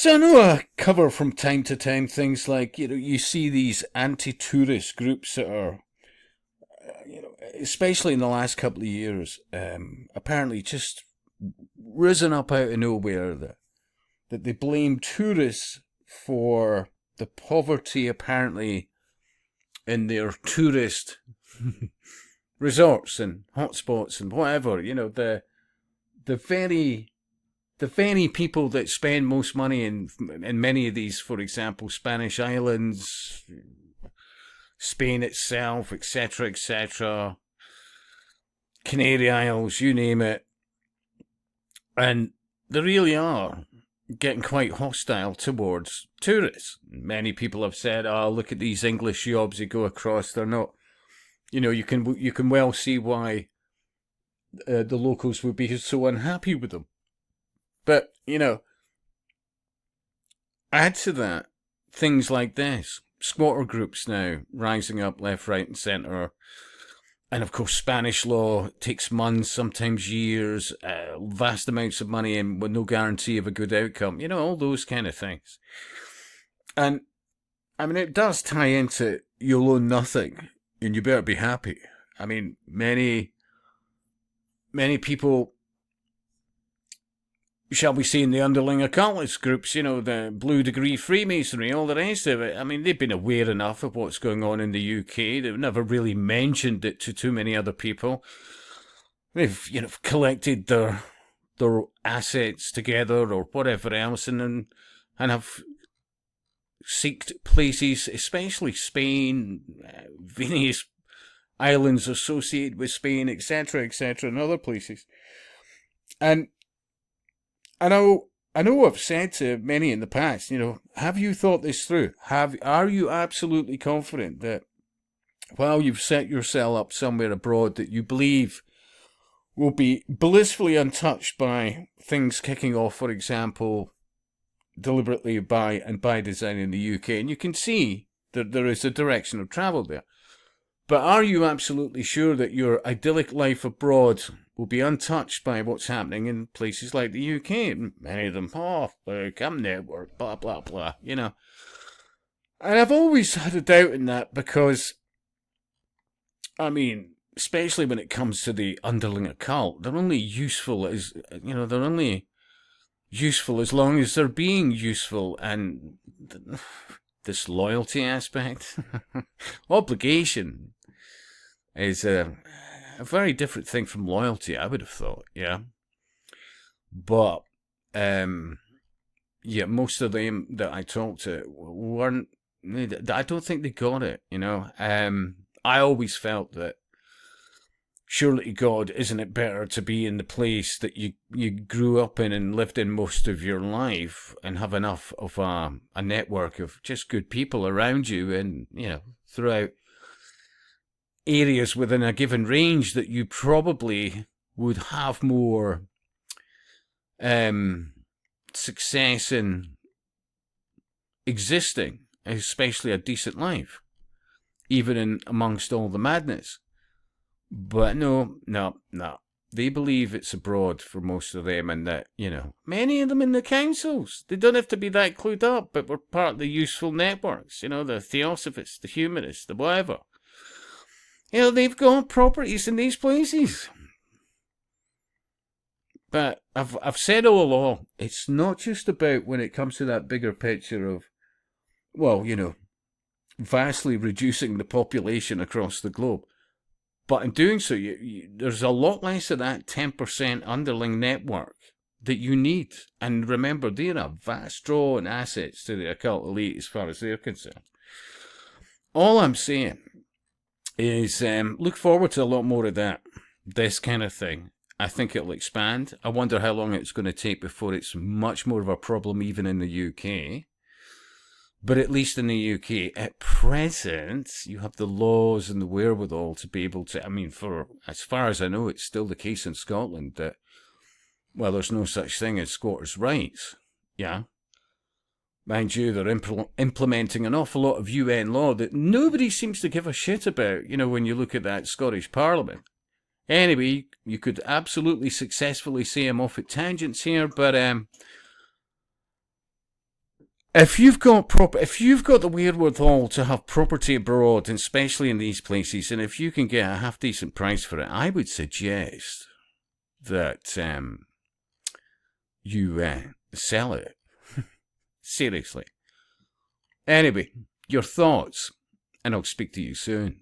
So I know I cover from time to time things like, you see these anti-tourist groups that are, especially in the last couple of years, apparently just risen up out of nowhere that they blame tourists for the poverty apparently in their tourist resorts and hotspots and whatever. The very the very people that spend most money in many of these, for example, Spanish islands, Spain itself, etc., Canary Isles, you name it, and they really are getting quite hostile towards tourists. Many people have said, "Oh, look at these English jobs you go across. They're not." You can well see why the locals would be so unhappy with them. But add to that things like this: squatter groups now rising up left, right, and centre. And of course, Spanish law takes months, sometimes years, vast amounts of money, and with no guarantee of a good outcome. All those kind of things. And I mean, it does tie into you'll own nothing, and you better be happy. I mean, many people, shall we say, in the underling occultist groups, the Blue Degree Freemasonry, all the rest of it. I mean, they've been aware enough of what's going on in the UK. They've never really mentioned it to too many other people. They've, collected their assets together or whatever else, and have seeked places, especially Spain, various islands associated with Spain, etc., and other places. And I know I've said to many in the past, have you thought this through? Are you absolutely confident that while you've set yourself up somewhere abroad that you believe will be blissfully untouched by things kicking off, for example, deliberately by design in the UK? And you can see that there is a direction of travel there. But are you absolutely sure that your idyllic life abroad will be untouched by what's happening in places like the UK? Many of them, come network, blah, blah, blah, And I've always had a doubt in that because, I mean, especially when it comes to the underling occult, they're only useful as long as they're being useful, and this loyalty aspect, obligation, is a very different thing from loyalty, I would have thought, yeah. But, most of them that I talked to I don't think they got it, I always felt that, surely God, isn't it better to be in the place that you grew up in and lived in most of your life and have enough of a network of just good people around you and, throughout areas within a given range that you probably would have more success in existing, especially a decent life, even in amongst all the madness. But no. They believe it's abroad for most of them, and that, many of them in the councils, they don't have to be that clued up, but we're part of the useful networks, the theosophists, the humanists, the whatever. They've got properties in these places. But I've said all along, it's not just about, when it comes to that bigger picture of, vastly reducing the population across the globe. But in doing so, there's a lot less of that 10% underling network that you need. And remember, they're a vast draw in assets to the occult elite as far as they're concerned. All I'm saying is look forward to a lot more of this kind of thing. I think it'll expand. I wonder how long it's going to take before it's much more of a problem even in the UK. But at least in the UK, at present, you have the laws and the wherewithal to be able to, for as far as I know, it's still the case in Scotland that, there's no such thing as squatters' rights, yeah? Mind you, they're implementing an awful lot of UN law that nobody seems to give a shit about, when you look at that Scottish Parliament. Anyway, you could absolutely successfully say I'm off at tangents here, but if you've got the wherewithal to have property abroad, and especially in these places, and if you can get a half decent price for it, I would suggest that you sell it. Seriously. Anyway, your thoughts, and I'll speak to you soon.